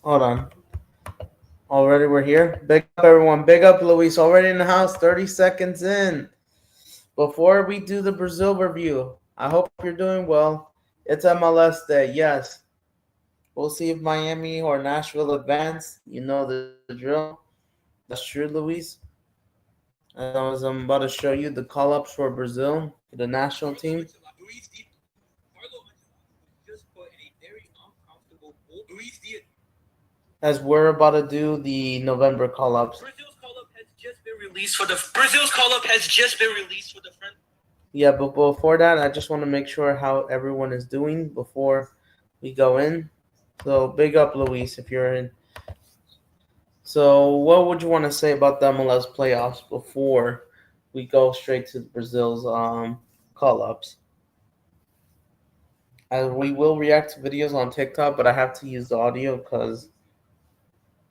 Hold on. Already we're here. Big up everyone. Big up Luis. Already in the house. 30 seconds in. Before we do the Brazil review, I hope you're doing well. It's MLS Day. Yes. We'll see if Miami or Nashville advance. You know the drill. That's true, Luis. As I'm about to show you the call ups for Brazil, for the national team. As we're about to do the November call ups. Brazil's call up has just been released for the friend. Yeah, but before that, I just want to make sure how everyone is doing before we go in. So big up, Luis, if you're in. So what would you want to say about the MLS playoffs before we go straight to Brazil's call ups? As we will react to videos on TikTok, but I have to use the audio because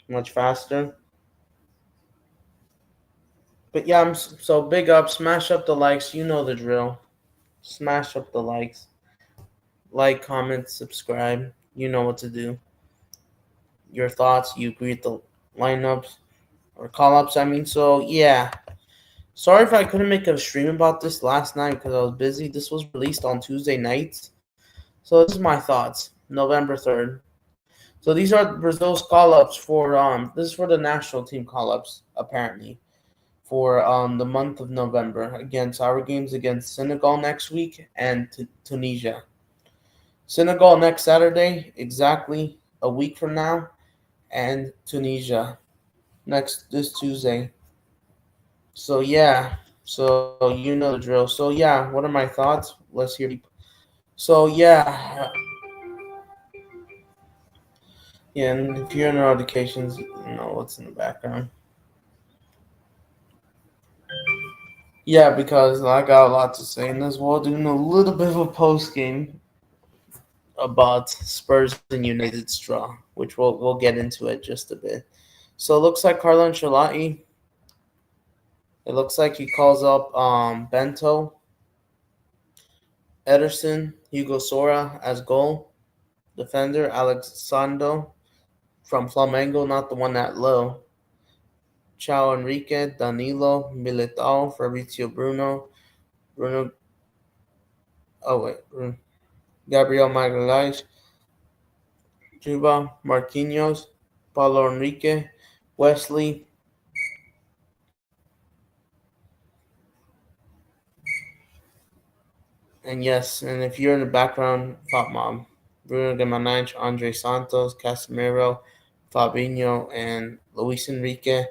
much faster. But yeah, so big up, smash up the likes. You know the drill. Smash up the likes. Like, comment, subscribe. You know what to do. Your thoughts. You agree with the lineups or call ups. I mean, so yeah. Sorry if I couldn't make a stream about this last night because I was busy. This was released on Tuesday nights. So this is my thoughts. November 3rd. So these are Brazil's call ups for this is for the national team call ups apparently for the month of November against our games against Senegal next week and Tunisia. Senegal next Saturday, exactly a week from now, and Tunisia next this Tuesday. So yeah, so you know the drill. So yeah, what are my thoughts? Let's hear. So yeah, yeah, and if you're in notifications, you know what's in the background. Yeah, because I got a lot to say in this. We'll doing a little bit of a post game about Spurs and United's draw, which we'll get into it just a bit. So it looks like Carlo Ancelotti. It looks like he calls up Bento, Ederson, Hugo Sora as goal defender, Alexandro from Flamengo, not the one at low. Chao Enrique, Danilo, Militao, Fabrizio Bruno. Oh wait, Gabriel Magalhaes, Juba, Marquinhos, Paulo Enrique, Wesley. And yes, and if you're in the background, Pop Mom, Bruno Guimaraes, Andre Santos, Casemiro, Fabinho, and Luis Enrique,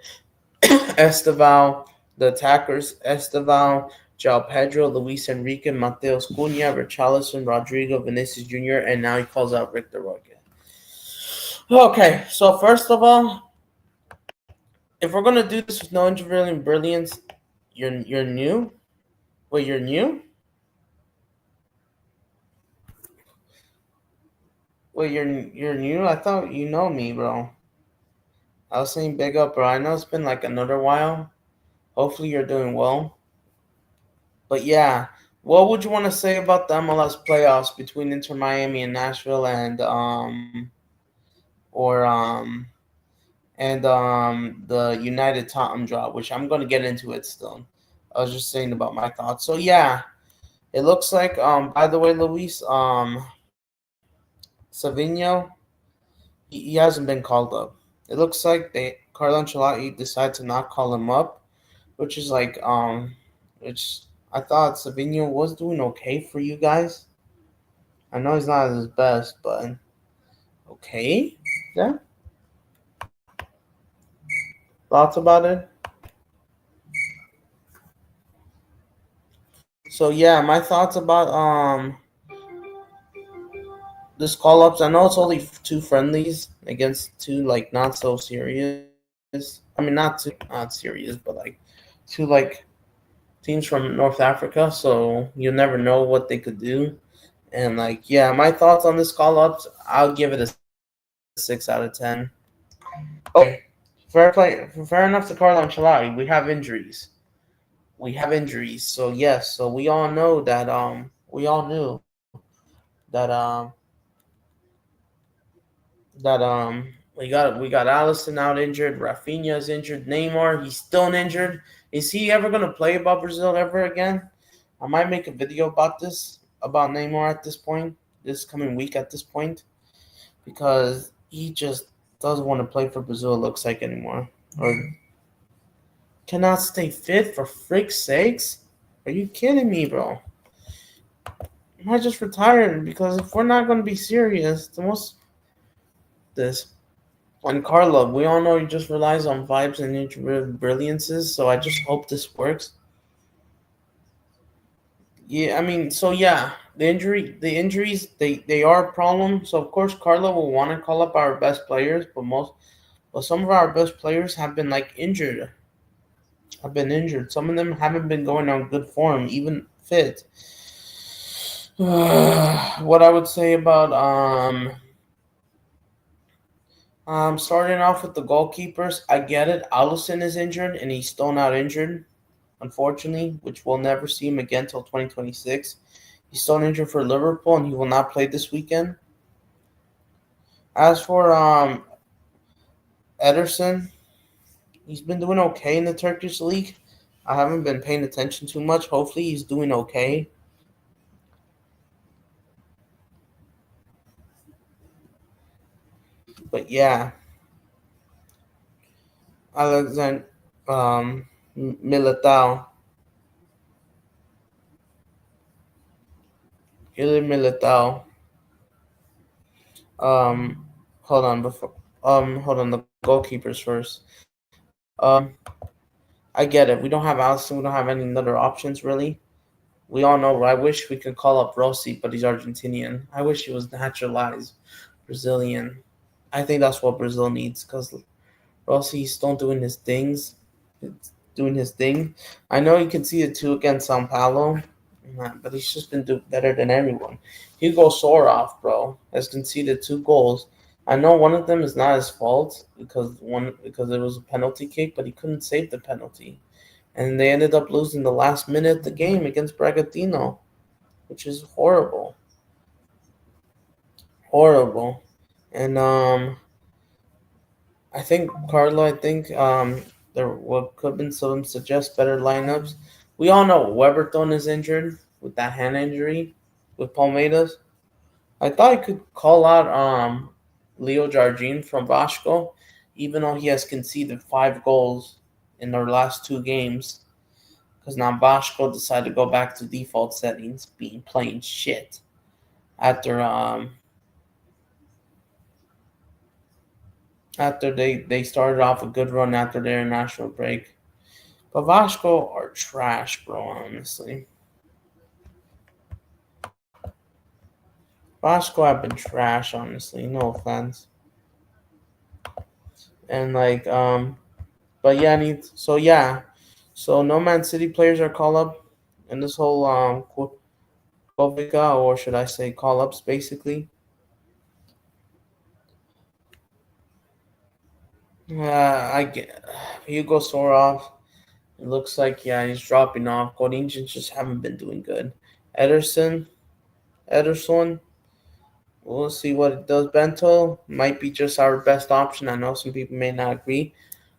Esteval, the attackers, Esteval, João Pedro, Luis Enrique, Mateus Cunha, Richarlison, Rodrigo, Vinicius Jr., and now he calls out Victor Roque. Okay, so first of all, if we're gonna do this with no intervening brilliance, you're new. Wait, you're new? Wait, you're new? I thought you know me, bro. I was saying big up, bro. I know it's been like another while. Hopefully you're doing well. But yeah, what would you want to say about the MLS playoffs between Inter Miami and Nashville or the United Tottenham draw, which I'm gonna get into it still. I was just saying about my thoughts. So yeah, it looks like by the way, Luis, Savinho, he hasn't been called up. It looks like Carlo Ancelotti decided to not call him up, which is like which I thought Savinho was doing okay for you guys. I know he's not at his best, but okay. Yeah. Thoughts about it? So yeah, my thoughts about this call ups. I know it's only two friendlies against two like not so serious. I mean not serious, but like two like teams from North Africa. So you never know what they could do. And like yeah, my thoughts on this call ups. I'll give it a 6 out of 10. Okay, fair enough to Carlo Ancelotti. We have injuries. So yes, so we all know that we all knew that that we got Allison out injured, Rafinha is injured, Neymar he's still injured. Is he ever gonna play about Brazil ever again? I might make a video about this about Neymar at this point, this coming week at this point, because he just doesn't want to play for Brazil. It looks like anymore, or cannot stay fit for frick's sakes. Are you kidding me, bro? I might just retire because if we're not gonna be serious, the most this. And Carla, we all know he just relies on vibes and brilliances, so I just hope this works. Yeah, I mean, so yeah, the injuries, they are a problem. So of course, Carla will want to call up our best players, but some of our best players have been like injured. Have been injured. Some of them haven't been going on good form, even fit. What I would say about starting off with the goalkeepers, I get it. Allison is injured, and he's still not injured, unfortunately, which we'll never see him again until 2026. He's still injured for Liverpool, and he will not play this weekend. As for Ederson, he's been doing okay in the Turkish league. I haven't been paying attention too much. Hopefully, he's doing okay. But yeah, Alexander Militao, Ilya Militao. Um, hold on. The goalkeepers first. I get it. We don't have Allison. We don't have any other options really. We all know. I wish we could call up Rossi, but he's Argentinian. I wish he was naturalized Brazilian. I think that's what Brazil needs because Rossi's still doing his things, doing his thing. I know you can see the two against Sao Paulo, but he's just been doing better than everyone. Hugo Soroff, bro, has conceded 2 goals. I know one of them is not his fault because it was a penalty kick, but he couldn't save the penalty, and they ended up losing the last minute of the game against Bragantino, which is horrible, horrible. And I think Carlo. I think there what could have been some suggest better lineups. We all know Weberton is injured with that hand injury with Palmeiras. I thought I could call out Leo Jardine from Vasco, even though he has conceded 5 goals in their last 2 games. Because now Vasco decided to go back to default settings, being playing shit after they started off a good run after their international break. But Vasco are trash, bro, honestly. Vasco have been trash, honestly. No offense. And like, but yeah, So no Man City players are call up in this whole Kovica, or should I say call ups basically. I get Hugo Soroff. It looks like he's dropping off. Corinthians just haven't been doing good. Ederson, Ederson. We'll see what it does. Bento might be just our best option. I know some people may not agree.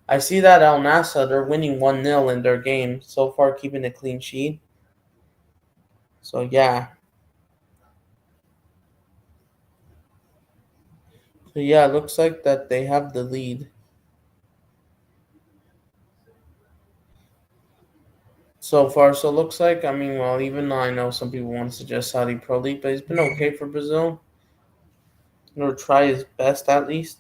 I see that El Nasa, they're winning 1-0 in their game. So far, keeping a clean sheet. So, yeah. So, yeah, it looks like that they have the lead. So far, so it looks like, I mean, well, even though I know some people want to suggest Saudi Pro League, but he's been okay for Brazil. He'll try his best at least.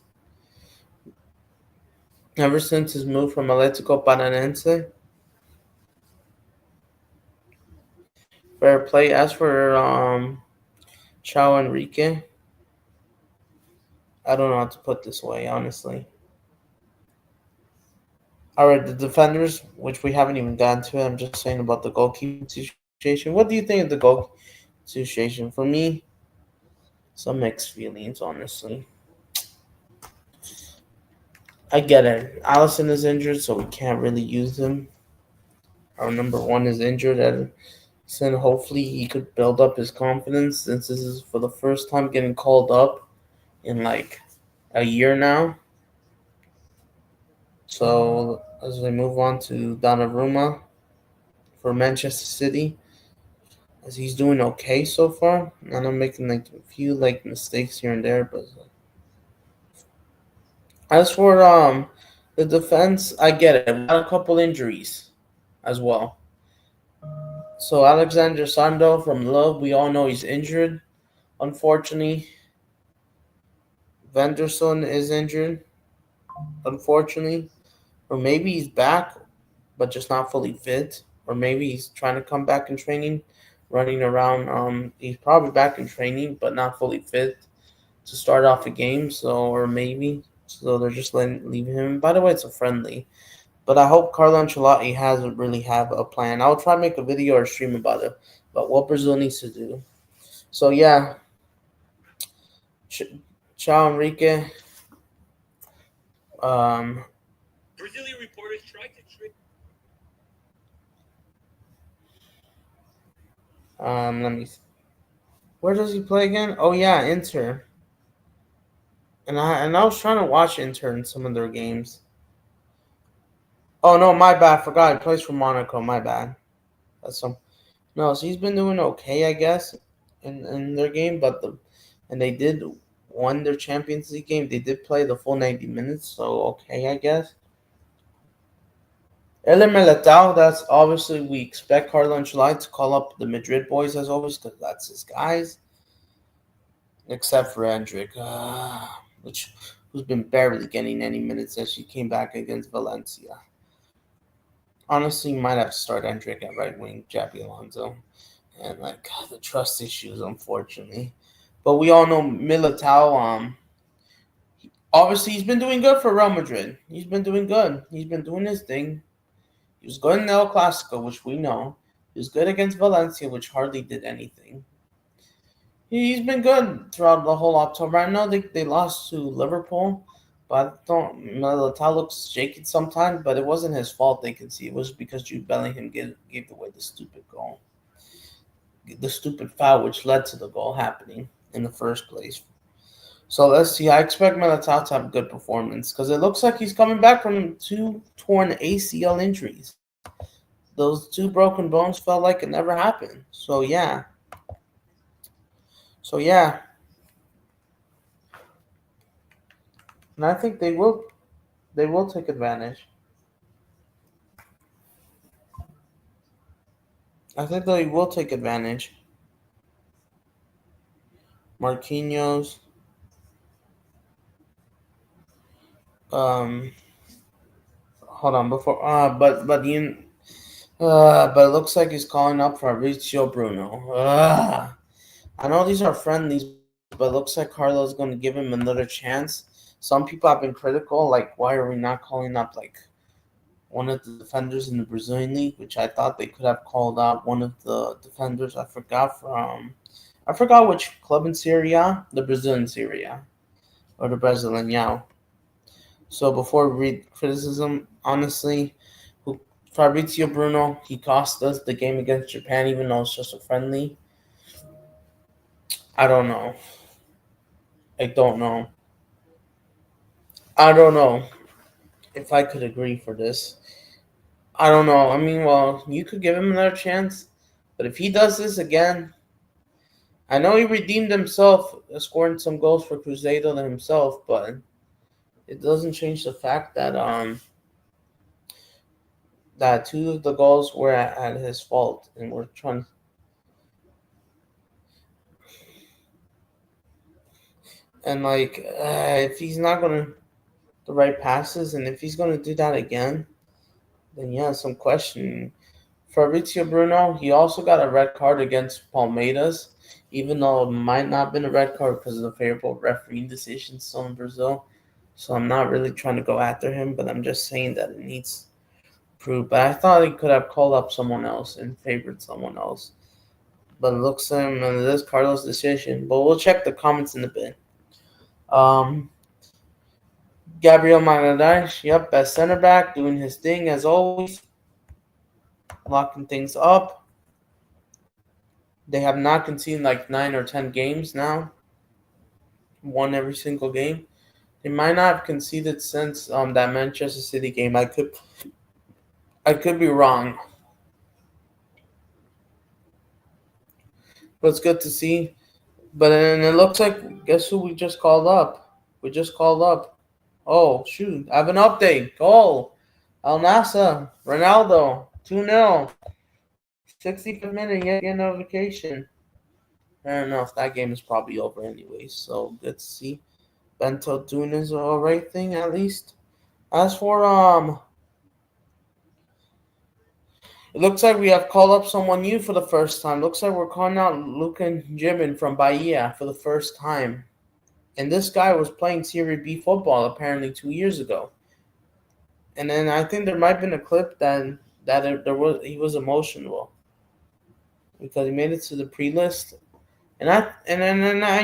Ever since his move from Atletico Paranaense. Fair play. As for Chao Enrique, I don't know how to put this way, honestly. All right, the defenders, which we haven't even gotten to, I'm just saying about the goalkeeping situation. What do you think of the goal situation? For me, some mixed feelings, honestly. I get it. Allison is injured, so we can't really use him. Our number one is injured. Edison, hopefully, he could build up his confidence since this is for the first time getting called up in like a year now. So as we move on to Donnarumma for Manchester City, as he's doing okay so far, and I'm making like a few like mistakes here and there, but as for the defense, I get it. We got a couple injuries as well. So Alexander Sando from Love, we all know he's injured. Unfortunately, Venderson is injured. Unfortunately, or maybe he's back, but just not fully fit. Or maybe he's trying to come back in training, running around. He's probably back in training, but not fully fit to start off a game. So, or maybe so they're just leaving him. By the way, it's a friendly. But I hope Carlo Ancelotti hasn't really have a plan. I'll try to make a video or stream about it, but what Brazil needs to do. So yeah, Ciao Enrique. Um, Brazilian reporters tried to trick. let me. Where does he play again? Oh yeah, Inter. And I was trying to watch Inter in some of their games. Oh no, my bad. Forgot he plays for Monaco. My bad. That's some. No, so he's been doing okay, I guess, in their game, and they did won their Champions League game. They did play the full 90 minutes, so okay, I guess. Eder Militao, that's obviously we expect Carlo Ancelotti to call up the Madrid boys as always because that's his guys, except for Hendrick, which who's been barely getting any minutes as she came back against Valencia. Honestly, might have to start Hendrick at right wing, Jappy Alonso, and like the trust issues, unfortunately. But we all know Militao. Obviously he's been doing good for Real Madrid. He's been doing good. He's been doing his thing. He was good in El Clasico, which we know. He was good against Valencia, which hardly did anything. He's been good throughout the whole October. I know they lost to Liverpool, but I don't. Militao looks shaky sometimes, but it wasn't his fault. They could see it was because Jude Bellingham gave away the stupid goal, the stupid foul, which led to the goal happening in the first place. So let's see. I expect Militao to have a good performance because it looks like he's coming back from two torn ACL injuries. Those two broken bones felt like it never happened. So yeah. So yeah. And I think they will take advantage. I think they will take advantage. Marquinhos. Um hold on before but it looks like he's calling up Fabrizio Bruno. I know these are friendlies, but it looks like Carlo's going to give him another chance. Some people have been critical, like why are we not calling up like one of the defenders in the Brazilian league, which I thought they could have called out one of the defenders. I forgot which club in Serie A, the Brazilian Serie A, or the Brazilian Yao. So before we read criticism, honestly, Fabrizio Bruno, he cost us the game against Japan, even though it's just a friendly. I don't know. I don't know. I don't know if I could agree for this. I don't know. I mean, well, you could give him another chance, but if he does this again, I know he redeemed himself, scoring some goals for Cruzeiro himself, but it doesn't change the fact that two of the goals were at his fault, and we're trying. And like, if he's not gonna the right passes, and if he's gonna do that again, then yeah, some question. Fabrizio Bruno, he also got a red card against Palmeiras, even though it might not have been a red card because of the favorable refereeing decisions still in Brazil. So I'm not really trying to go after him, but I'm just saying that it needs proof. But I thought he could have called up someone else and favored someone else. But it looks like it is Carlos' decision. But we'll check the comments in a bit. Um, Gabriel Magalhaes, yep, best center back, doing his thing as always, locking things up. They have not conceded like 9 or 10 games now. Won every single game. He might not have conceded since that Manchester City game. I could be wrong, but it's good to see. But and it looks like guess who we just called up? We just called up. Oh shoot! I have an update. Goal. Al Nasa, Ronaldo, 2-0. 65th minute, yet get notification. Fair enough. That game is probably over anyway. So good to see Bento doing his alright thing at least. As for it looks like we have called up someone new for the first time. Looks like we're calling out Lucan Jimin from Bahia for the first time. And this guy was playing Serie B football apparently 2 years ago. And then I think there might have been a clip there was he was emotional because he made it to the pre-list. And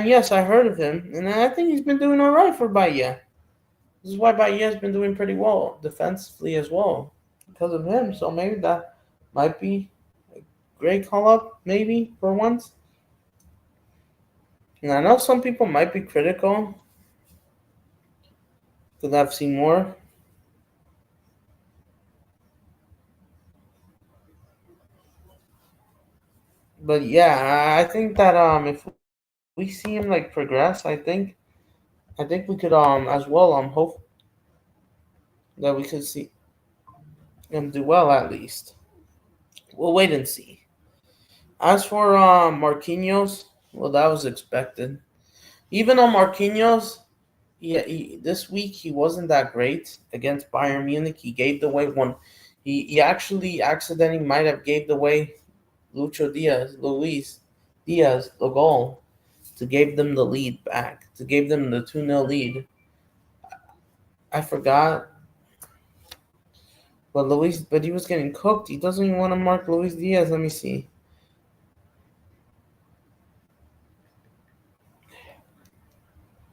yes, I heard of him, and I think he's been doing all right for Bahia. This is why Bahia has been doing pretty well defensively as well because of him. So maybe that might be a great call up, maybe for once. And I know some people might be critical because I've seen more, but yeah, I think that if we see him like progress, I think we could as well hope that we could see him do well at least. We'll wait and see. As for Marquinhos, well, that was expected. Even though Marquinhos, this week he wasn't that great against Bayern Munich. He gave away one. He actually accidentally might have gave away Luis Diaz, the goal to give them the lead back, to give them the 2-0 lead. I forgot, but he was getting cooked. He doesn't even want to mark Luis Diaz. Let me see.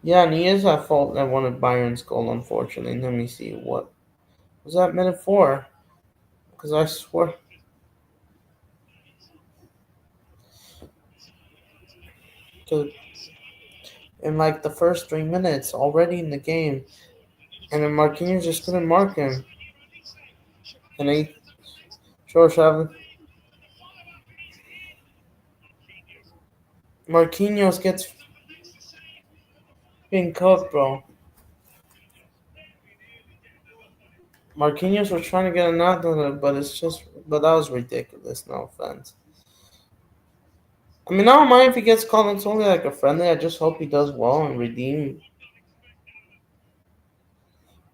Yeah, and he is at fault at one of Bayern's goal, unfortunately. Let me see. What was that minute for? Because I swear. Cause in like the first 3 minutes already in the game, and then Marquinhos just couldn't mark him. And he, sure, Seven. Marquinhos gets being cooked, bro. Marquinhos was trying to get a knock on it, but that was ridiculous. No offense. I mean, I don't mind if he gets called. It's only like a friendly. I just hope he does well and redeem.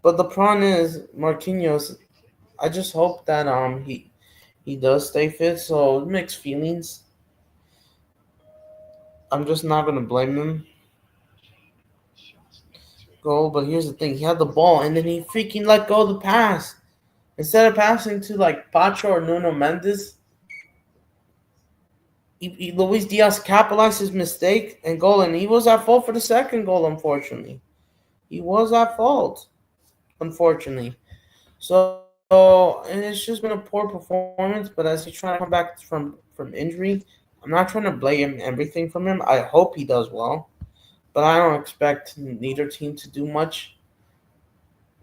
But the problem is Marquinhos. I just hope that he does stay fit. So mixed feelings. I'm just not gonna blame him. Goal, but here's the thing: he had the ball, and then he freaking let go of the pass instead of passing to like Pacho or Nuno Mendes. Luis Diaz capitalized his mistake and goal, and he was at fault for the second goal. Unfortunately, he was at fault. Unfortunately, so and it's just been a poor performance. But as he's trying to come back from injury, I'm not trying to blame everything from him. I hope he does well, but I don't expect neither team to do much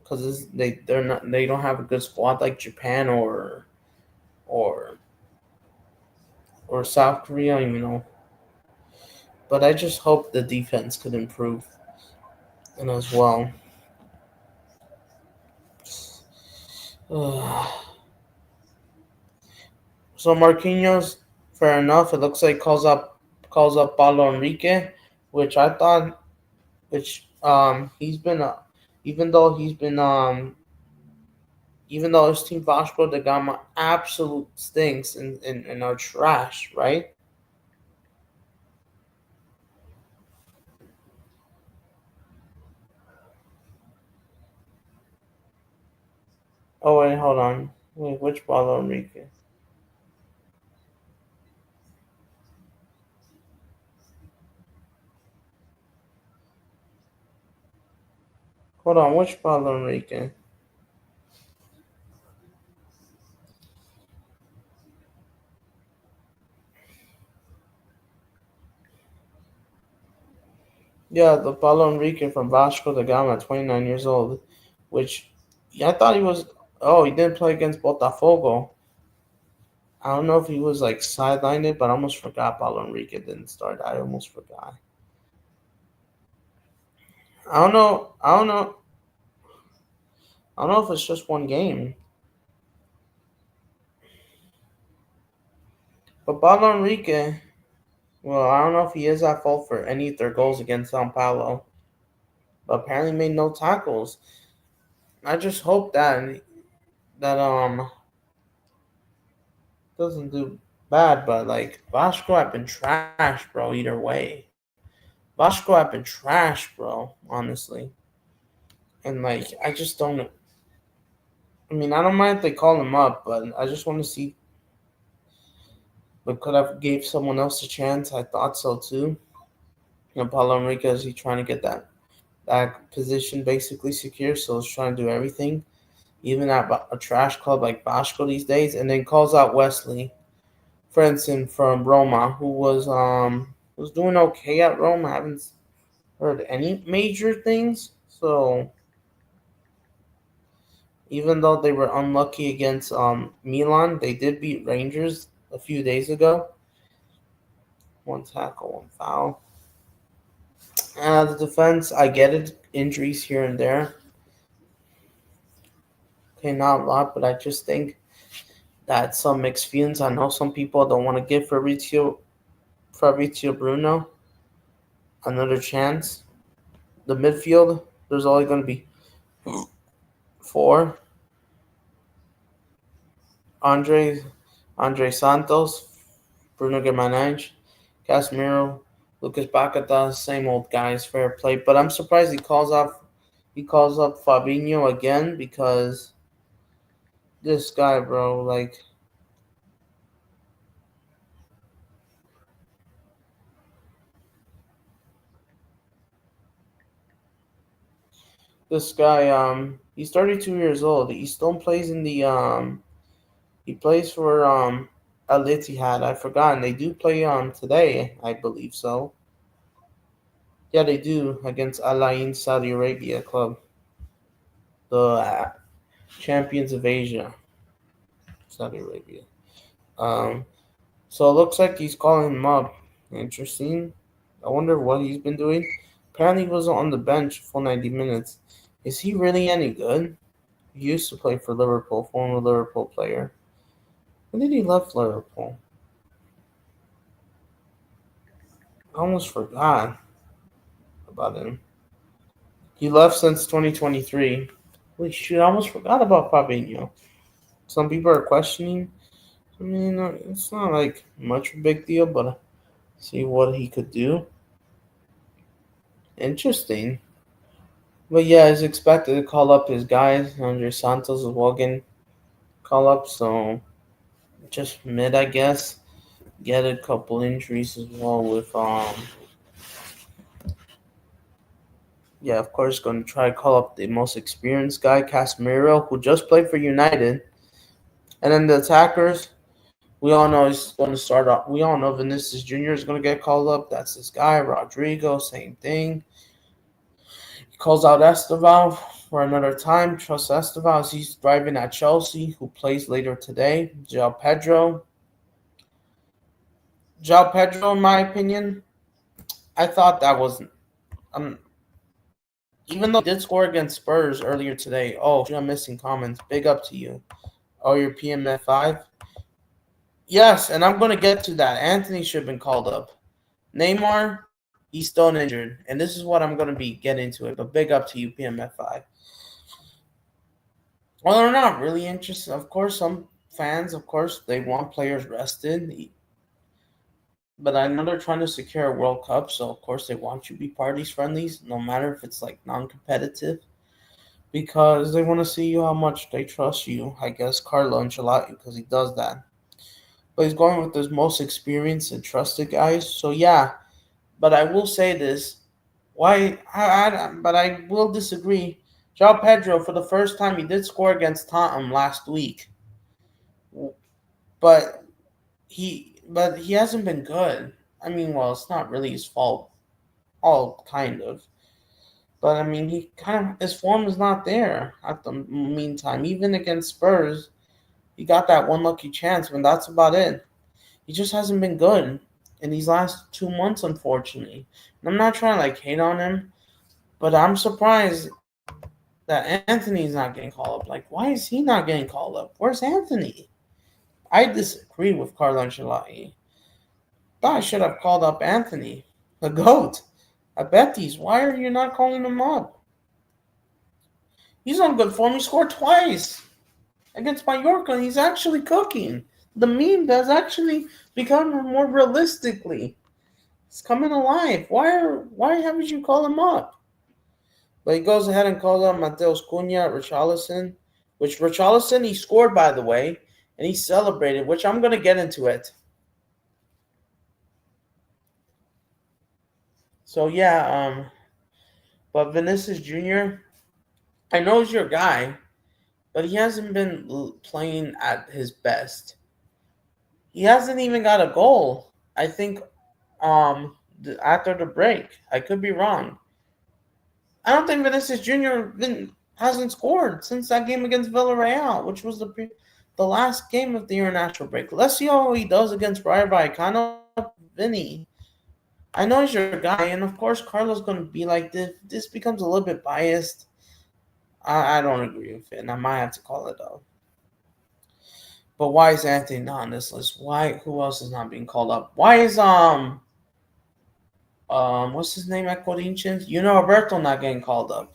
because they don't have a good squad like Japan or or South Korea, But I just hope the defense could improve and as well. So Marquinhos, fair enough. It looks like calls up Paulo Enrique, which I thought, which he's been even though he's been even though his team Vasco da Gama absolute stinks and are trash, right? Oh wait, hold on. Wait, which Paulo Enrique? Hold on, which Paulo Enrique? Yeah, the Paulo Enrique from Vasco da Gama, 29 years old, which yeah, I thought he was. Oh, he didn't play against Botafogo. I don't know if he was like sidelined, but I almost forgot Paulo Enrique didn't start. I almost forgot. I don't know. I don't know. I don't know if it's just one game, but Paulo Enrique. Well, I don't know if he is at fault for any of their goals against Sao Paulo, but apparently made no tackles. I just hope that doesn't do bad, but like Vasco have been trash, bro. Either way, Vasco have been trash, bro. Honestly, and like I just don't. I mean, I don't mind if they call him up, but I just want to see. But could have gave someone else a chance. I thought so too. You know, Paulo Enriquez, he's trying to get that position basically secure, so he's trying to do everything, even at a trash club like Vasco these days, and then calls out Wesley Frenson from Roma, who was doing okay at Roma. I haven't heard any major things. So even though they were unlucky against Milan, they did beat Rangers a few days ago. One tackle, one foul. The defense, I get it, injuries here and there. Okay, not a lot, but I just think that some mixed feelings. I know some people don't want to give Fabrizio Bruno another chance. The midfield, there's only going to be four: Andre, Andre Santos, Bruno Guimarães, Casemiro, Lucas Paquetá. Same old guys, fair play. But I'm surprised he calls up Fabinho again because this guy, bro, like this guy, he's 32 years old. He still plays in the he plays for Al Ittihad. I forgot. And they do play today, I believe so. Yeah, they do against Al Ain Saudi Arabia club, the champions of Asia, Saudi Arabia. Um, so it looks like he's calling him up. Interesting. I wonder what he's been doing. Apparently, he was on the bench for 90 minutes. Is he really any good? He used to play for Liverpool, former Liverpool player. When did he left Liverpool? I almost forgot about him. He left since 2023. Holy shoot, I almost forgot about Fabinho. Some people are questioning. I mean, it's not like much of a big deal, but see what he could do. Interesting. But yeah, he's expected to call up his guys. Andre Santos is walking call up, so just mid, I guess. Get a couple injuries as well with yeah, of course, going to try to call up the most experienced guy, Casemiro, who just played for United. And then the attackers, we all know he's going to start off. We all know Vinicius Jr. is going to get called up. That's his guy. Rodrigo, same thing. He calls out Esteval for another time. Trust Esteval as he's thriving at Chelsea, who plays later today. João Pedro. João Pedro, in my opinion, I thought that was. Um, Even though he did score against Spurs earlier today. Oh, shoot, I'm missing comments. Big up to you. Oh, you're PMF5? Yes, and I'm going to get to that. Anthony should have been called up. Neymar, he's still injured. And this is what I'm going to be getting into it. But big up to you, PMF5. Well, they're not really interested. Of course, some fans, of course, they want players rested. But I know they're trying to secure a World Cup. So, of course, they want you to be part of these friendlies, no matter if it's like non competitive. Because they want to see how much they trust you. I guess Carlo Ancelotti, because he does that. But he's going with his most experienced and trusted guys. So yeah, but I will say this: but I will disagree. João Pedro, for the first time, he did score against Tottenham last week, but he hasn't been good. I mean, well, it's not really his fault. all kind of. But I mean, he kind of his form is not there at the meantime. Even against Spurs, he got that one lucky chance, but that's about it. He just hasn't been good in these last 2 months, unfortunately. And I'm not trying to like hate on him, but I'm surprised that Anthony's not getting called up. Like, why is he not getting called up? Where's Anthony? I disagree with Carlo Ancelotti. Thought I should have called up Anthony, the GOAT. I bet these. Why are you not calling him up? He's on good form. He scored twice against Mallorca, and he's actually cooking. The meme has actually become more realistically. It's coming alive. Why haven't you called him up? But he goes ahead and calls out Mateus Cunha, Richarlison, which Richarlison he scored by the way, and he celebrated, which I'm gonna get into it. So yeah, but Vinicius Jr. I know he's your guy, but he hasn't been playing at his best. He hasn't even got a goal. I think after the break, I could be wrong. I don't think Vinicius Jr. Hasn't scored since that game against Villarreal, which was the last game of the international break. Let's see how he does against Rayo Vallecano. Vinny, I know he's your guy, and of course Carlo's going to be like this. This becomes a little bit biased. I don't agree with it, and I might have to call it out. But why is Anthony not on this list? Why? Who else is not being called up? Why is what's his name at Corinthians? You know, Roberto not getting called up.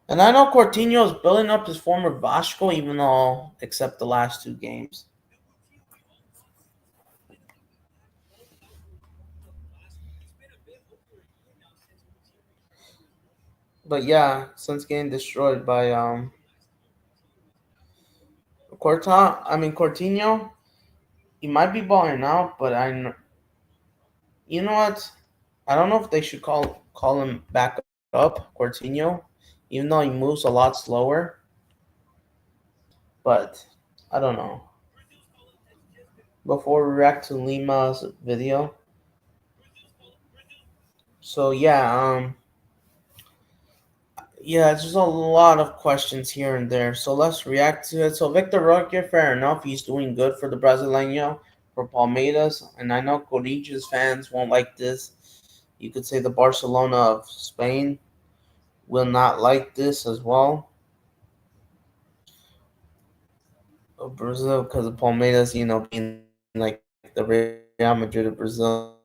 And I know Coutinho is building up his former Vasco, even though except the last two games. But yeah, since getting destroyed by Coutinho, he might be balling out, but you know what? I don't know if they should call him back up, Coutinho, even though he moves a lot slower. But I don't know. Before we react to Lima's video, so yeah, it's just a lot of questions here and there. So let's react to it. So Victor Roque, fair enough, he's doing good for the Brasileño, for Palmeiras, and I know Corinthians fans won't like this. You could say the Barcelona of Spain will not like this as well. Brazil, because of Palmeiras, being like the Real Madrid of Brazil,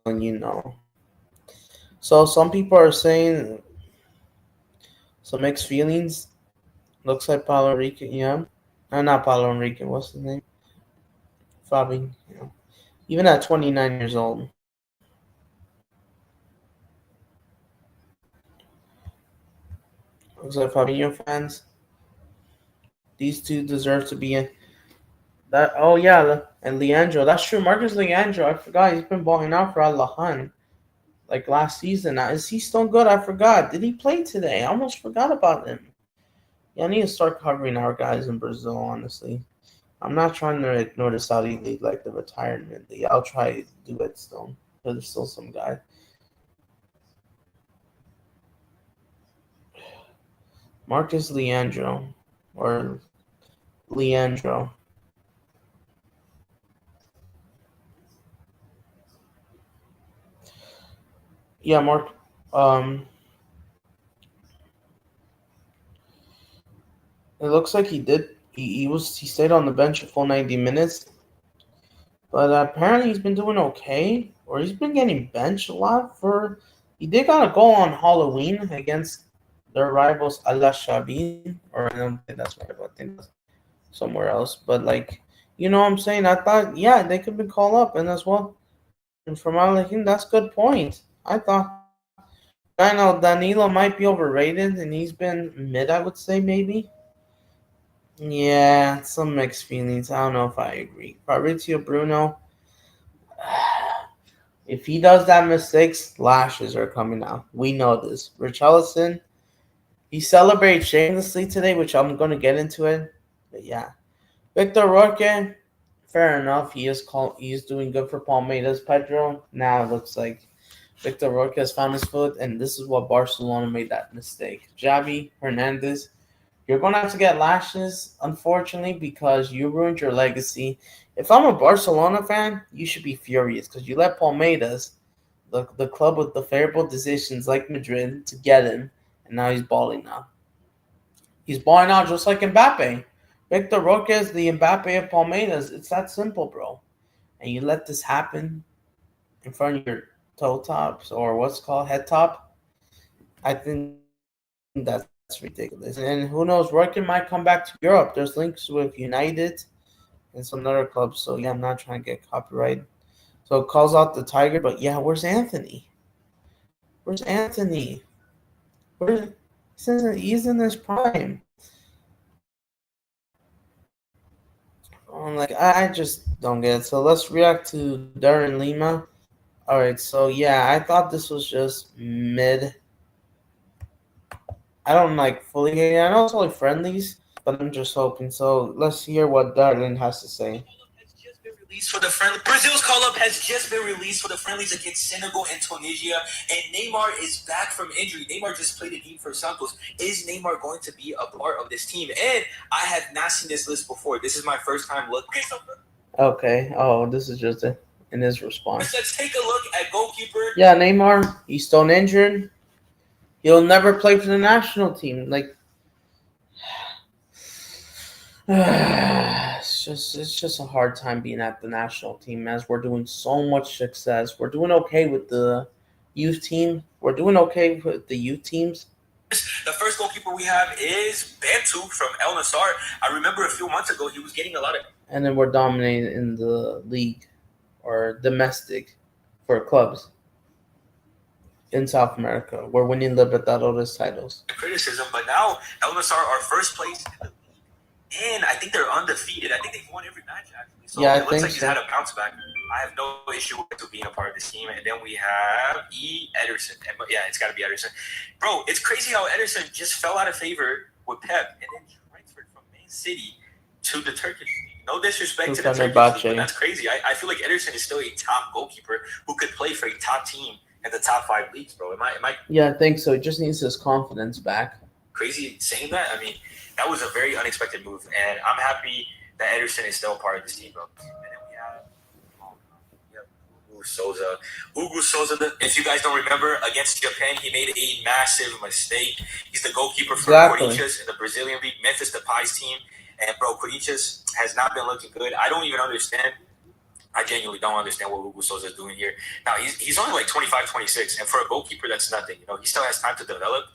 So some people are saying some mixed feelings. Looks like Paulo Enrique, yeah. Not Paulo Enrique, what's his name? Fabi, Even at 29 years old. Looks like Fabinho fans. These two deserve to be in. That. Oh yeah, and Leandro. That's true. Marcus Leandro. I forgot he's been balling out for Al Lahan like last season. Now, is he still good? I forgot. Did he play today? I almost forgot about him. Yeah, I need to start covering our guys in Brazil. Honestly, I'm not trying to ignore the Saudi league like the retirement league. I'll try to do it still. But there's still some guy. Marcus Leandro or Leandro. Yeah, Mark. Um, it looks like he did. He stayed on the bench a full 90 minutes, but apparently he's been doing okay, or he's been getting benched a lot. For he did got a goal on Halloween against their rivals Al Shabin, or I don't think that's rival. I think that's somewhere else. But like, what I'm saying. I thought, yeah, they could be called up, and as well. And from Al that's good point. I thought. I know Danilo might be overrated, and he's been mid. I would say maybe. Yeah, some mixed feelings. I don't know if I agree. Fabrizio Bruno, if he does that mistakes, lashes are coming out. We know this. Richarlison, he celebrated shamelessly today, which I'm going to get into it. But yeah. Victor Roque, fair enough. He is doing good for Palmeiras. Pedro, now it looks like Victor Roque has found his foot, and this is what Barcelona made that mistake. Javi Hernandez, you're going to have to get lashes, unfortunately, because you ruined your legacy. If I'm a Barcelona fan, you should be furious because you let Palmeiras, the club with the favorable decisions like Madrid, to get him, and now he's balling now. He's balling out just like Mbappe. Victor Roque is the Mbappe of Palmeiras. It's that simple, bro. And you let this happen in front of your toe tops or what's called head top. I think that's ridiculous. And who knows, Roque might come back to Europe. There's links with United and some other clubs. So yeah, I'm not trying to get copyright. So it calls out the Tiger, but yeah, where's Anthony? Where's Anthony? Where he's in his prime. I just don't get it. So let's react to Darren Lima. Alright, so yeah, I thought this was just mid. I don't like fully hate it. I know it's only friendlies, but I'm just hoping. So let's hear what Darren has to say. Released for the friendly. Brazil's call-up has just been released for the friendlies against Senegal and Tunisia, and Neymar is back from injury. Neymar just played a game for Santos. Is Neymar going to be a part of this team? And I have not seen this list before. This is my first time looking. Okay. Oh, this is just in his response. Let's take a look at goalkeeper. Yeah, Neymar. He's still injured. He'll never play for the national team. It's just a hard time being at the national team as we're doing so much success. We're doing okay with the youth team. We're doing okay with the youth teams. The first goalkeeper we have is Bantu from El Nassr. I remember a few months ago he was getting a lot of. And then we're dominating in the league or domestic for clubs in South America. We're winning Libertadores titles. Criticism, but now El Nassr are first place. And I think they're undefeated. I think they've won every match, actually. So yeah, it looks like he's had a bounce back. I have no issue with being a part of this team. And then we have Ederson. Yeah, it's got to be Ederson. Bro, it's crazy how Ederson just fell out of favor with Pep and then transferred from Man City to the Turkish league. No disrespect to the Turkish league, but that's crazy. I feel like Ederson is still a top goalkeeper who could play for a top team in the top 5 leagues, bro. Am I? Yeah, I think so. He just needs his confidence back. Crazy saying that? I mean, that was a very unexpected move, and I'm happy that Ederson is still part of this team, bro. And then we have Hugo Souza. Hugo Souza, if you guys don't remember, against Japan, he made a massive mistake. He's the goalkeeper for Corinthians in the Brazilian league, Memphis Depay's team. And, bro, Corinthians has not been looking good. I don't even understand. I genuinely don't understand what Hugo Souza is doing here. Now, he's only like 25, 26, and for a goalkeeper, that's nothing. You know, he still has time to develop.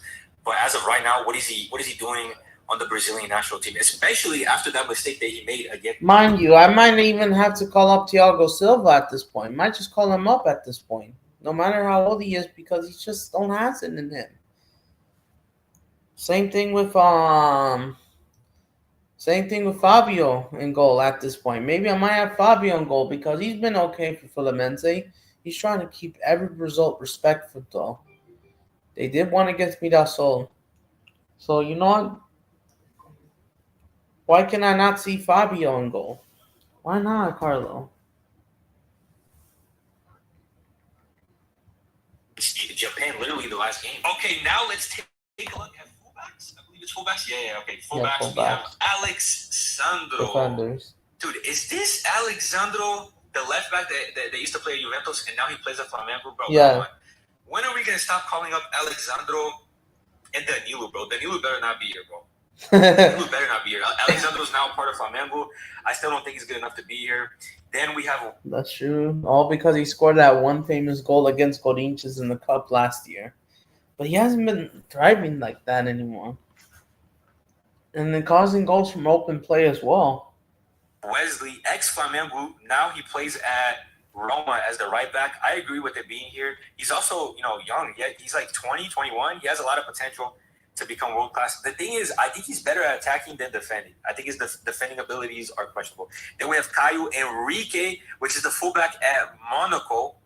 But as of right now, what is he doing on the Brazilian national team, especially after that mistake that he made again? Mind you, I might even have to call up Thiago Silva at this point. Might just call him up at this point, no matter how old he is, because he just don't have it in him. Same thing with Fabio in goal at this point. Maybe I might have Fabio in goal because he's been okay for Fluminense. He's trying to keep every result respectful, though. They did one against Mirassol. So, you know what? Why can I not see Fabio in goal? Why not, Carlo? Japan, literally the last game. Okay, now let's take a look at fullbacks. I believe it's fullbacks. Yeah, okay. Fullbacks. We have Alexandro. Defenders. Dude, is this Alexandro, the left back that they used to play at Juventus, and now he plays at Flamengo, bro? Yeah. When are we going to stop calling up Alexandro and Danilo, bro? Danilo better not be here, bro. Danilo better not be here. Alexandro's now part of Flamengo. I still don't think he's good enough to be here. Then we have... That's true. All because he scored that one famous goal against Corinthians in the Cup last year. But he hasn't been thriving like that anymore. And then causing goals from open play as well. Wesley, ex-Flamengo, now he plays at Roma as the right back. I agree with it being here. He's also, young. He's like 20, 21. He has a lot of potential to become world class. The thing is, I think he's better at attacking than defending. I think his defending abilities are questionable. Then we have Caio Henrique, which is the fullback at Monaco.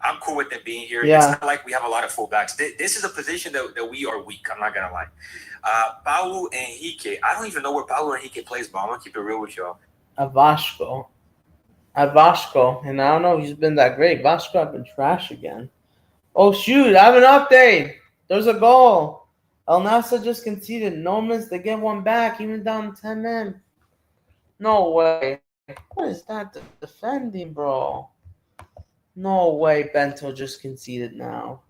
I'm cool with him being here. Yeah. It's not like we have a lot of fullbacks. This is a position that we are weak. I'm not going to lie. Paulo Henrique. I don't even know where Paulo Henrique plays, but I'm going to keep it real with y'all. At Vasco. And I don't know if he's been that great. Vasco have been trash again. Oh shoot! I have an update. There's a goal. El Nasa just conceded. No miss. They get one back, even down 10 men. No way. What is that defending, bro? No way. Bento just conceded now.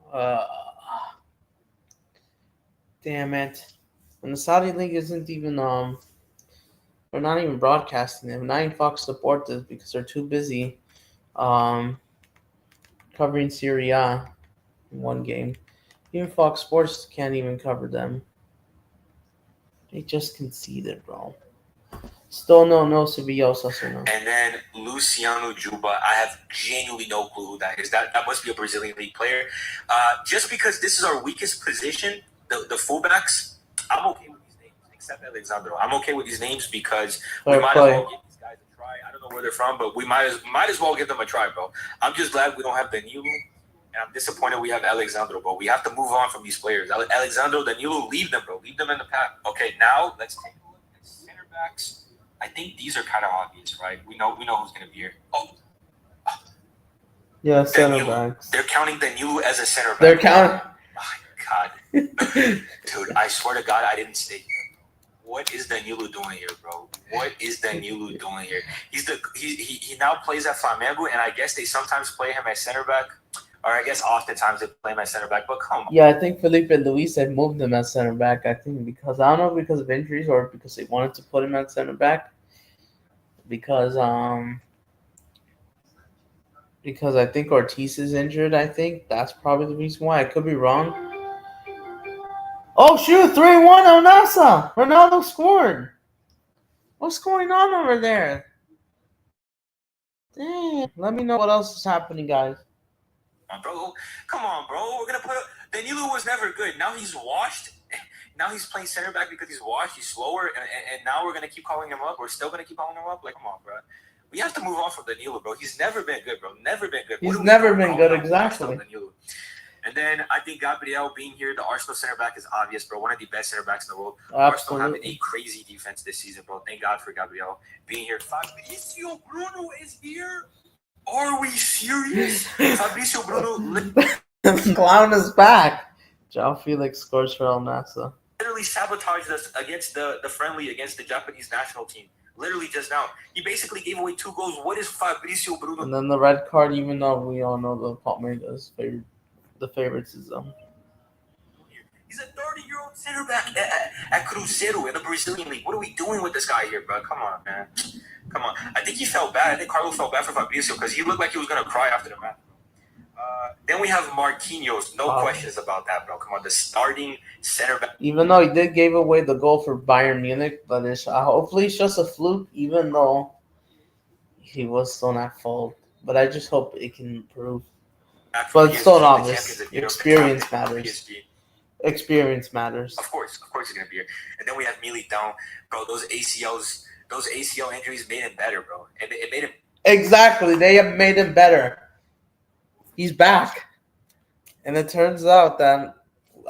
Damn it. And the Saudi League isn't even they're not even broadcasting it. Not even Fox support this because they're too busy covering Serie A in one game. Even Fox Sports can't even cover them. They just conceded, bro. Still no Ceballos or no. And then Luciano Juba, I have genuinely no clue who that is. That must be a Brazilian league player. Just because this is our weakest position, the fullbacks, I'm okay with these names, except Alexandro. I'm okay with these names because we might as well give these guys a try. I don't know where they're from, but we might as well give them a try, bro. I'm just glad we don't have Danilo, and I'm disappointed we have Alexandro, bro. We have to move on from these players. Alexandro, Danilo, leave them, bro. Leave them in the pack. Okay, now let's take a look at center backs. I think these are kind of obvious, right? We know who's going to be here. Oh. Yeah, center backs. They're counting Danilo as a center back. They're counting. Oh, my God. Dude, I swear to God, I didn't stay here. What is Danilo doing here, bro? What is Danilo doing here? He now plays at Flamengo, and I guess they sometimes play him at center back. Or I guess oftentimes they play him at center back, but come on. Yeah, I think Felipe Luis had moved him at center back. I think because I don't know because of injuries or because they wanted to put him at center back. Because I think Ortiz is injured. I think that's probably the reason why. I could be wrong. Oh shoot! 3-1 El Nasa. Ronaldo scored. What's going on over there? Damn. Let me know what else is happening, guys. Bro, come on, bro. We're gonna put Danilo was never good. Now he's washed. Now he's playing center back because he's washed. He's slower, and now we're gonna keep calling him up. We're still gonna keep calling him up. Like, come on, bro. We have to move on from Danilo, bro. He's never been good, bro. Never been good. He's never been good, exactly. And then I think Gabriel being here, the Arsenal center back is obvious, bro. One of the best center backs in the world. Absolutely. Arsenal having a crazy defense this season, bro. Thank God for Gabriel being here. Fabrizio Bruno is here. Are we serious? Fabrizio Bruno Clown is back. João Felix scores for El Nasa. Literally sabotaged us against the friendly against the Japanese national team. Literally just now. He basically gave away 2 goals. What is Fabrizio Bruno? And then the red card, even though we all know the Palmeiras the favoritism. He's a 30-year-old center back at Cruzeiro in the Brazilian league. What are we doing with this guy here, bro? Come on, man. Come on. I think he felt bad. I think Carlos felt bad for Fabrizio because he looked like he was going to cry after the match. Then we have Marquinhos. No questions about that, bro. Come on. The starting center back. Even though he did give away the goal for Bayern Munich, but hopefully it's just a fluke, even though he was still not fault. But I just hope it can improve. But it's still not obvious. Experience matters. Experience matters. Of course he's gonna be here. And then we have Militão, bro. Those ACL injuries made him better, bro. And it made him exactly. They have made him better. He's back, and it turns out that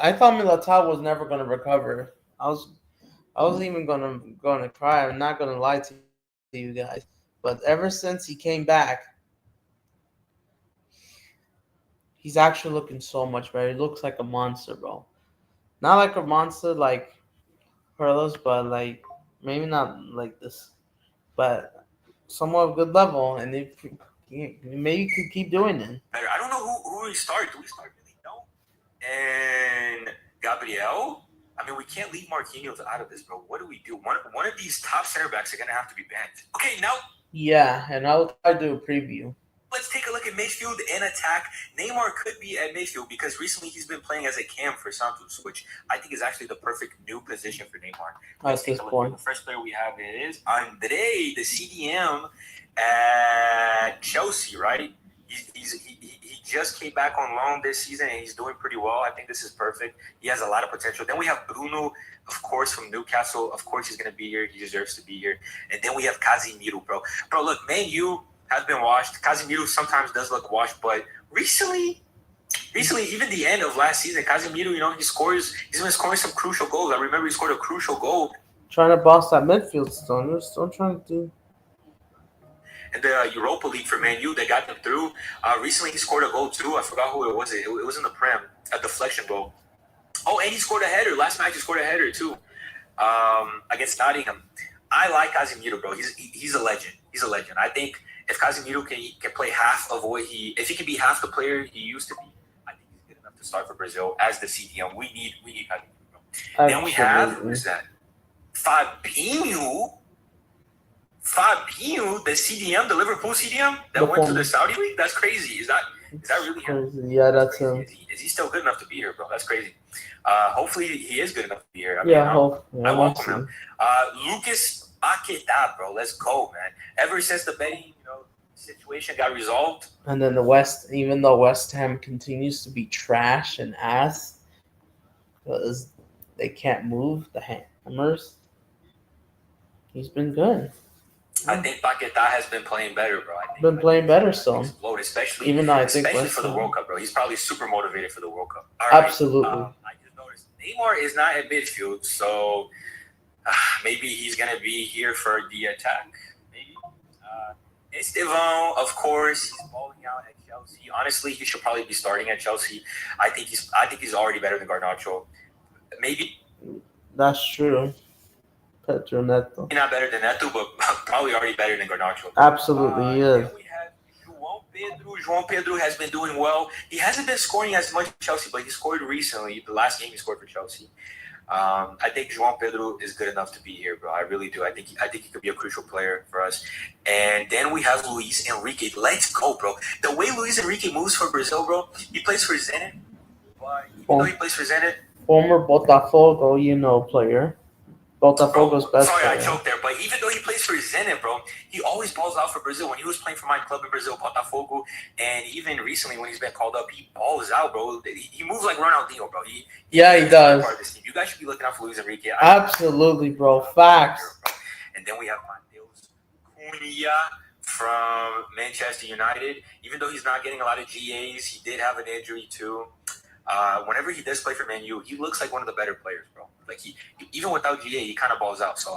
I thought Militão was never gonna recover. I was even gonna cry. I'm not gonna lie to you guys, but ever since he came back. He's actually looking so much better. He looks like a monster, bro. Not like a monster like Carlos, but like maybe not like this, but somewhat good level. And if maybe you could keep doing it. Better. I don't know who we start. Do we start really? No. And Gabriel. I mean, we can't leave Marquinhos out of this, bro. What do we do? One of these top center backs are gonna have to be banned. Okay, now. Yeah, and I'll try to do a preview. Let's take a look at midfield and attack. Neymar could be at midfield because recently he's been playing as a cam for Santos, which I think is actually the perfect new position for Neymar. At this point. The first player we have is Andre, the CDM at Chelsea, right? He just came back on loan this season and he's doing pretty well. I think this is perfect. He has a lot of potential. Then we have Bruno, of course, from Newcastle. Of course, he's going to be here. He deserves to be here. And then we have Casemiro, bro. Bro, look, Man U has been washed. Casemiro sometimes does look washed, but recently, even the end of last season, Casemiro, he's been scoring some crucial goals. I remember he scored a crucial goal. Trying to boss that midfield still. You're still trying to do. in the Europa League for Man U that got them through. Recently, he scored a goal too. I forgot who it was. It was in the Prem, a deflection goal. Oh, and he scored a header. Last match, he scored a header too against Nottingham. I like Casemiro, bro. He's a legend. He's a legend. I think if Casemiro can play half of what if he can be half the player he used to be, I think he's good enough to start for Brazil as the CDM. We need Casemiro, bro. Then we have, who's that? Fabinho, the CDM, the Liverpool CDM that went to the Saudi League. That's crazy. Is that really him? Yeah, that's him. Is he still good enough to be here, bro? That's crazy. Hopefully he is good enough to be here. I welcome him. Lucas Paquetá, bro. Let's go, man. Ever since the betting, situation got resolved. And then even though West Ham continues to be trash and ass because they can't move the Hammers, he's been good. I think Paquetá has been playing better, bro. Playing better still. Especially, even though I think especially for the World Cup, bro. He's probably super motivated for the World Cup. Absolutely. I just noticed Neymar is not at midfield, so maybe he's gonna be here for the attack. Maybe. Estevan, of course, he's balling out at Chelsea. Honestly, he should probably be starting at Chelsea. I think he's already better than Garnacho. Maybe. That's true. Pedro Neto. Not better than Neto, but probably already better than Garnacho. Absolutely, he is. Then we have João Pedro. João Pedro has been doing well. He hasn't been scoring as much for Chelsea, but he scored recently. The last game he scored for Chelsea. I think João Pedro is good enough to be here, bro. I really do. I think he could be a crucial player for us. And then we have Luis Enrique. Let's go, bro. The way Luis Enrique moves for Brazil, bro. He plays for Zenit. But even though he plays for Zenit, former Botafogo, player. Botafogo's best player. I choked there. But even though he plays for Zenit, bro, he always balls out for Brazil. When he was playing for my club in Brazil, Botafogo, and even recently when he's been called up, he balls out, bro. He moves like Ronaldinho, bro. He does. Part of this team. You guys should be looking out for Luis Enrique. Absolutely, bro. Facts. And then we have Mateus Cunha from Manchester United. Even though he's not getting a lot of GAs, he did have an injury too. Whenever he does play for Man U, he looks like one of the better players, bro. Like he even without GA, he kind of balls out. So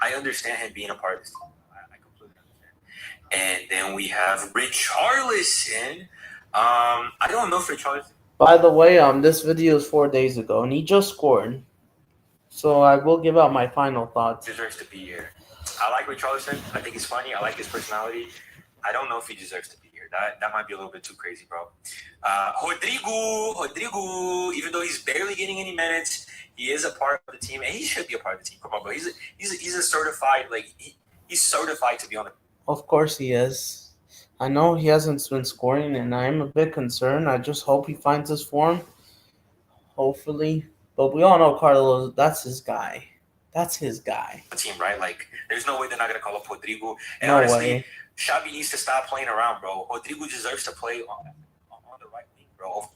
I understand him being a part of this team. I completely understand. And then we have Richarlison. I don't know if Richarlison. By the way, this video is 4 days ago, and he just scored. So I will give out my final thoughts. Deserves to be here. I like Richarlison. I think he's funny. I like his personality. I don't know if he deserves to be here. That might be a little bit too crazy, bro. Rodrigo, even though he's barely getting any minutes, he is a part of the team, and he should be a part of the team. Come on, bro. He's a certified, he's certified to be on the. Of course he is. I know he hasn't been scoring, and I'm a bit concerned. I just hope he finds his form. Hopefully. But we all know Carlos, that's his guy. That's his guy. The team, right? Like, there's no way they're not going to call up Rodrigo. And no honestly, way. Xabi needs to stop playing around, bro. Rodrigo deserves to play on the right wing, bro.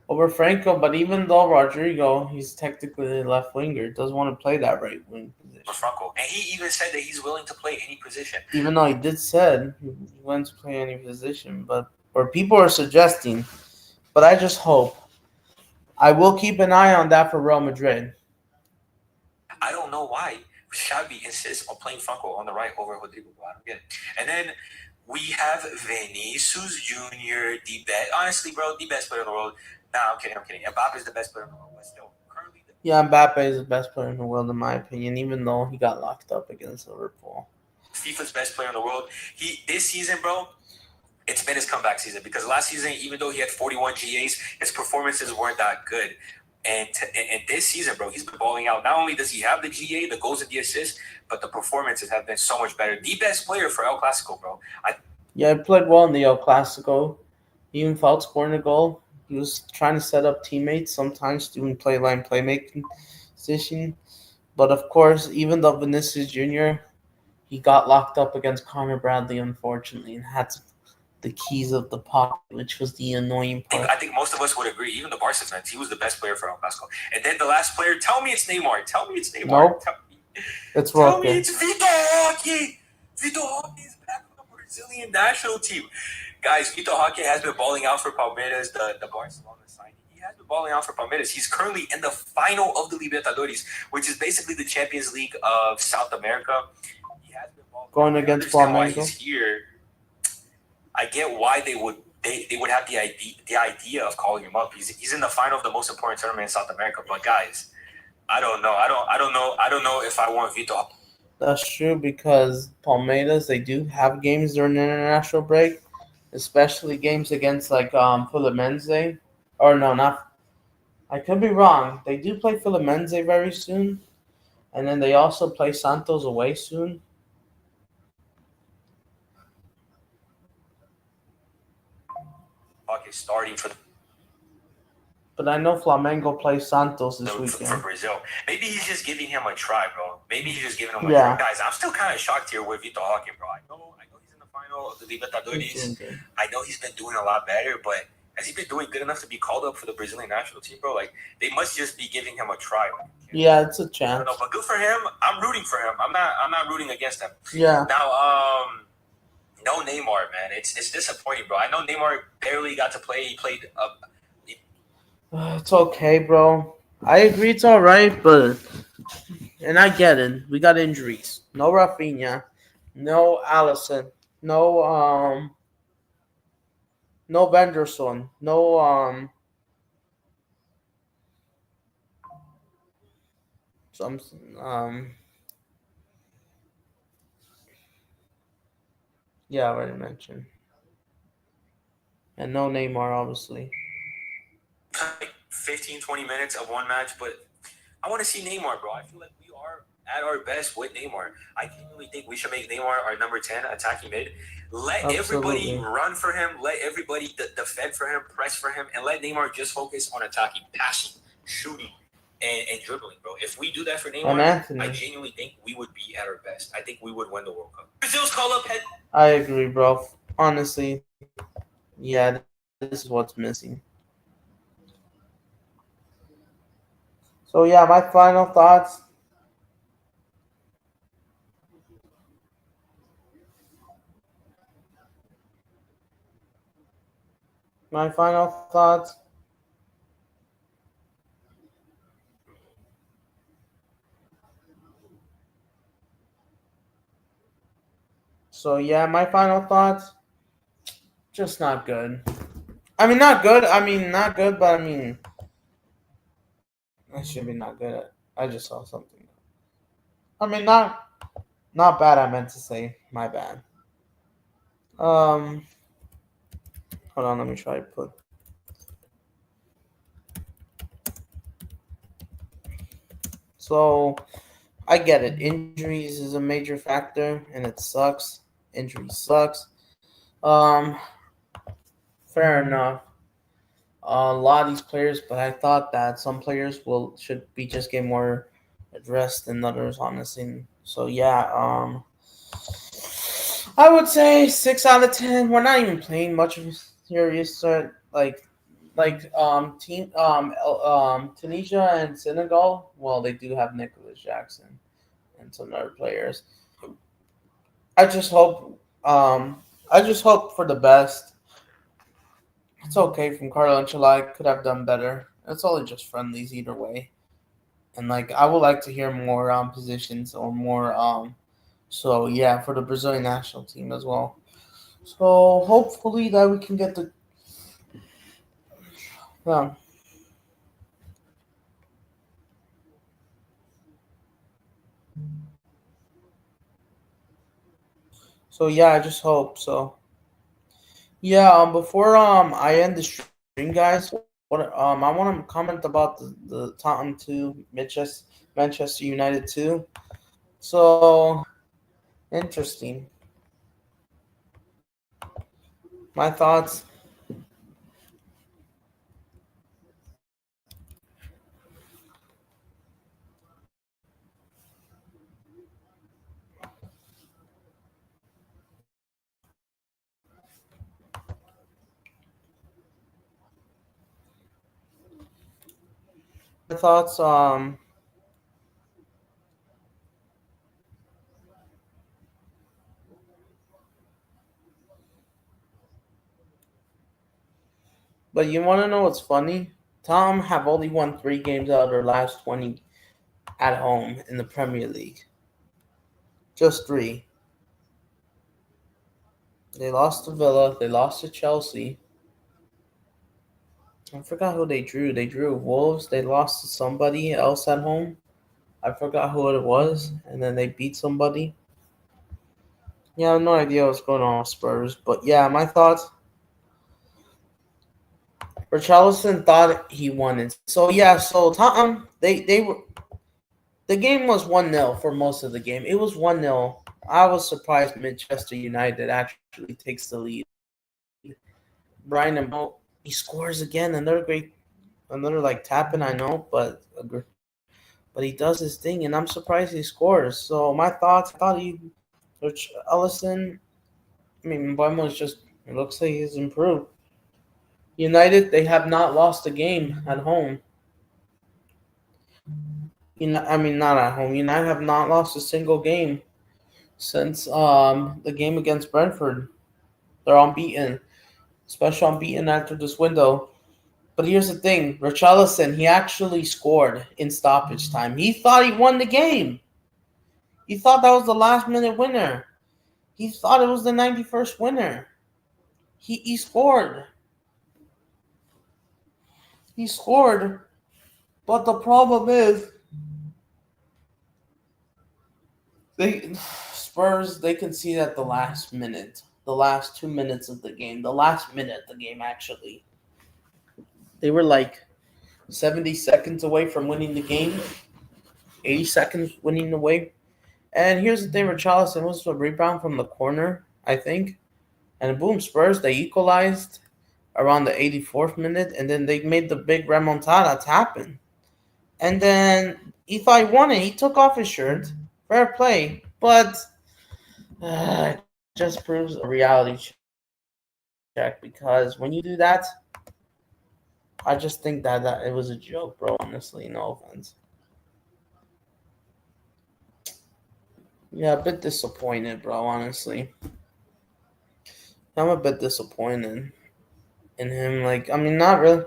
Over Franco, but even though Rodrigo, he's technically a left winger, doesn't want to play that right wing position. For Franco. And he even said that he's willing to play any position. Even though he did said he wants to play any position, or people are suggesting. But I just hope. I will keep an eye on that for Real Madrid. I don't know why Xabi insists on playing Franco on the right over Rodrigo. I don't get it. And then we have Vinicius Junior, honestly, bro, the best player in the world. Nah, I'm kidding. Mbappe is the best player in the world, but still, currently. Mbappe is the best player in the world, in my opinion, even though he got locked up against Liverpool. FIFA's best player in the world. This season, bro, it's been his comeback season because last season, even though he had 41 GAs, his performances weren't that good. And this season, bro, he's been balling out. Not only does he have the GA, the goals and the assists, but the performances have been so much better. The best player for El Clasico, bro. He played well in the El Clasico. He even felt scoring a goal. He was trying to set up teammates, sometimes doing playmaking position. But of course, even though Vinicius Jr., he got locked up against Connor Bradley, unfortunately, and had the keys of the pocket, which was the annoying part. I think most of us would agree, even the Barca fans, he was the best player for El Clasico. And then the last player, tell me it's Neymar. Nope. It's Roque. Tell me it's Vitor Roque. Vitor Roque is back on the Brazilian national team. Guys, Vitor Roque has been balling out for Palmeiras, the Barcelona signing. He has been balling out for Palmeiras. He's currently in the final of the Libertadores, which is basically the Champions League of South America. He has been Well, going I against understand why he's Flamengo. here. I get why they would have the idea of calling him up. He's in the final of the most important tournament in South America. But guys, I don't know. I don't know if I want Vitor. That's true because Palmeiras they do have games during the international break, especially games against like Fluminense. Or no, not. I could be wrong. They do play Fluminense very soon, and then they also play Santos away soon. Is starting for But I know Flamengo plays Santos this for weekend. Brazil. Maybe he's just giving him a try, bro. Maybe he's just giving him a Yeah. try. Guys, I'm still kind of shocked here with Vitor Hawking, bro. I know he's in the final of the Libertadores. I know he's been doing a lot better, but has he been doing good enough to be called up for the Brazilian national team, bro? Like they must just be giving him a try. Yeah, it's a I don't chance. know, but good for him. I'm rooting for him. I'm not rooting against him. Yeah. Now, no Neymar, man. It's disappointing, bro. I know Neymar barely got to play. He played. It's okay, bro. I agree it's alright, but and I get it. We got injuries. No Rafinha, no Allison, no Benderson, no some um yeah, I already mentioned. And no Neymar obviously. like 15, 20 minutes of one match, but I want to see Neymar, bro. I feel like we are at our best with Neymar. I genuinely think we should make Neymar our number 10 attacking mid. Let everybody run for him. Let everybody defend for him, press for him, and let Neymar just focus on attacking, passing, shooting, and dribbling, bro. If we do that for Neymar, I genuinely think we would be at our best. I think we would win the World Cup. Brazil's call up head. I agree, bro. Honestly, yeah, this is what's missing. So yeah, my final thoughts. My final thoughts. So yeah, my final thoughts. Just not good. I mean, not good. I mean, not good, but I mean, I should be not good. I just saw something. I mean, not bad. I meant to say my bad. Um, hold on. Let me try to put. So I get it. Injuries is a major factor, and it sucks. Injury sucks. Um, fair enough. A lot of these players, but I thought that some players will should be just get more rest than others, honestly. So yeah, I would say 6 out of 10. We're not even playing much of a serious threat. Team Tunisia and Senegal. Well, they do have Nicholas Jackson and some other players. I just hope I just hope for the best. It's okay from Carlo Ancelotti could have done better. It's only just friendlies either way. And like I would like to hear more positions or more so yeah for the Brazilian national team as well. So hopefully that we can get the yeah. So yeah, I just hope so. Yeah, before I end the stream, guys, what I want to comment about the Tottenham 2 Manchester United 2. So interesting. My thoughts. My thoughts. But you want to know what's funny? Tom have only won 3 games out of their last 20 at home in the Premier League. Just 3. They lost to Villa. They lost to Chelsea. I forgot who they drew. They drew Wolves. They lost to somebody else at home. I forgot who it was. And then they beat somebody. Yeah, I have no idea what's going on with Spurs. But yeah, my thoughts. Richarlison thought he won it. So yeah, so Tottenham they were the game was 1-0 for most of the game. It was 1-0. I was surprised Manchester United actually takes the lead. Brian Mbeumo, he scores again. Another like tapping. I know, but he does his thing, and I'm surprised he scores. So my thoughts, I thought Rich Ellison. I mean, Mbeumo is just. It looks like he's improved. United, they have not lost a game at home. I mean, not at home. United have not lost a single game since the game against Brentford. They're unbeaten, especially unbeaten after this window. But here's the thing: Richarlison, he actually scored in stoppage time. He thought he won the game. He thought that was the last minute winner. He thought it was the 91st winner. He scored. He scored. But the problem is they Spurs they conceded at the last minute. The last 2 minutes of the game. The last minute of the game actually. They were like 70 seconds away from winning the game. 80 seconds winning away. And here's the thing, Richarlison was a rebound from the corner, I think. And boom, Spurs, they equalized around the 84th minute, and then they made the big remontada to happen. And then he thought he won it. He took off his shirt. Fair play. But it just proves a reality check because when you do that, I just think that it was a joke, bro. Honestly, no offense. Yeah, a bit disappointed, bro. Honestly, I'm a bit disappointed in him. Like, I mean, not really.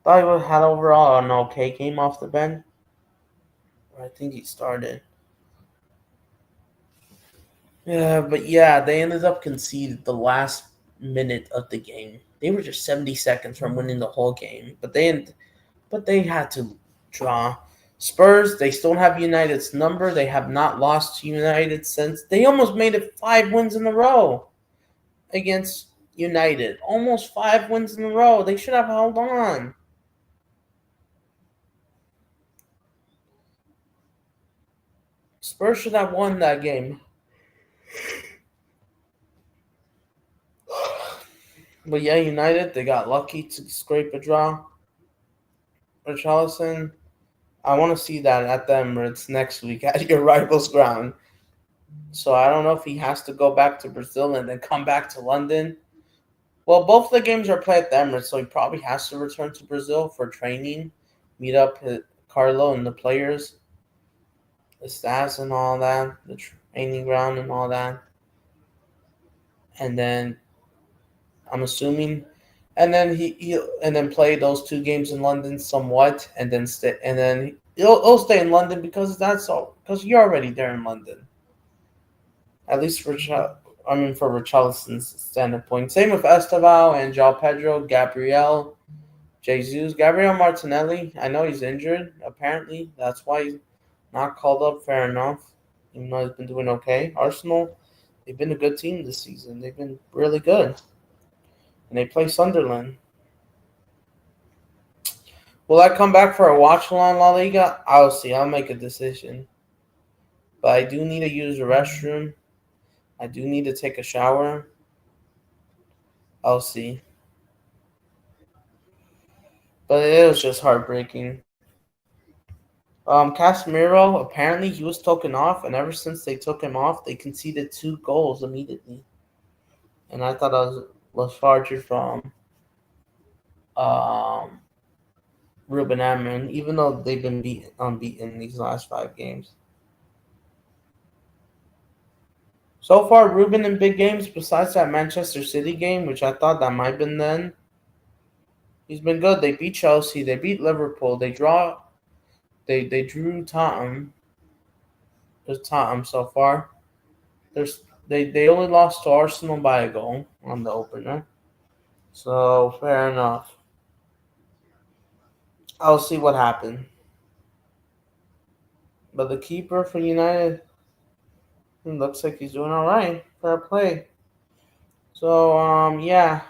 Thought he had overall an okay game off the bench. I think he started. Yeah, but yeah, they ended up conceding the last minute of the game. They were just 70 seconds from winning the whole game, but they had to draw. Spurs, they still have United's number. They have not lost to United since they almost made it 5 wins in a row against United. Almost 5 wins in a row. They should have held on. Spurs should have won that game. But yeah, United, they got lucky to scrape a draw. Richarlison, I want to see that at the Emirates next week at your rival's ground. So I don't know if he has to go back to Brazil and then come back to London. Well, both the games are played at the Emirates, so he probably has to return to Brazil for training, meet up with Carlo and the players, the stats and all that, the training ground and all that. And then I'm assuming, and then he play those 2 games in London somewhat, and then he'll stay in London because that's all because you're already there in London. At least for Richarlison's standpoint. Same with Esteval and João Pedro, Gabriel, Jesus, Gabriel Martinelli. I know he's injured. Apparently, that's why he's not called up. Fair enough. Even though he's been doing okay. Arsenal, they've been a good team this season. They've been really good, and they play Sunderland. Will I come back for a watch along La Liga? I'll see. I'll make a decision. But I do need to use the restroom. I do need to take a shower. I'll see. But it was just heartbreaking. Casemiro, apparently he was taken off, and ever since they took him off, they conceded 2 goals immediately. And I thought that was larger from um, Ruben Amorim, even though they've been unbeaten these last 5 games. So far, Ruben in big games, besides that Manchester City game, which I thought that might have been then, he's been good. They beat Chelsea, they beat Liverpool, they drew Tottenham. There's Tottenham so far. They only lost to Arsenal by a goal on the opener. So fair enough. I'll see what happened. But the keeper for United looks like he's doing all right. Fair play. So yeah,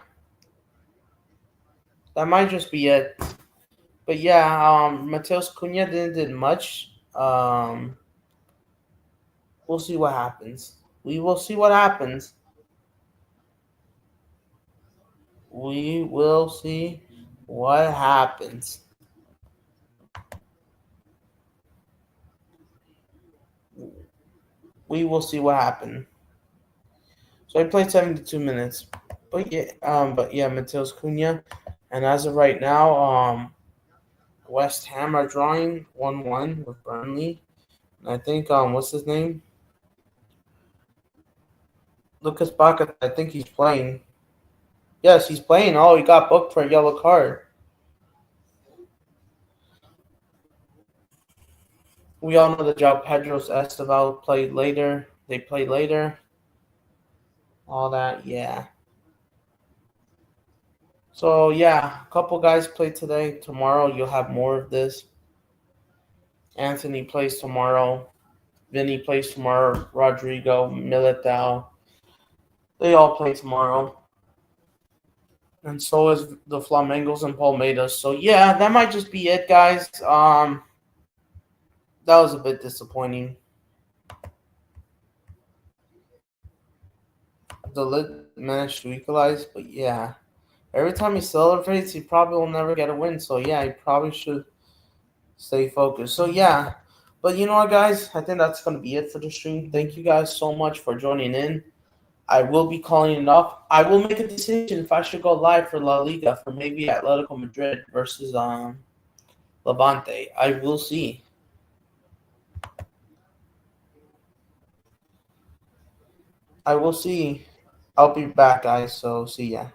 that might just be it. But yeah, Mateus Cunha didn't did much. We'll see what happens. We will see what happens. We will see what happens. We will see what happens. So I played 72 minutes. But yeah, Mateus Cunha. And as of right now, West Ham are drawing 1-1 with Burnley. And I think what's his name? Lucas Bacca, I think he's playing. Yes, he's playing. Oh, he got booked for a yellow card. We all know the job Pedro's Esteval played later. They played later. All that, yeah. So yeah, a couple guys play today. Tomorrow you'll have more of this. Anthony plays tomorrow. Vinny plays tomorrow. Rodrigo, Militao. They all play tomorrow. And so is the Flamengos and Palmeiras. So yeah, that might just be it, guys. That was a bit disappointing. The Lit managed to equalize, but yeah. Every time he celebrates, he probably will never get a win. So yeah, he probably should stay focused. So yeah. But you know what, guys? I think that's going to be it for the stream. Thank you guys so much for joining in. I will be calling it off. I will make a decision if I should go live for La Liga for maybe Atletico Madrid versus Levante. I will see. I will see. I'll be back, guys. So see ya.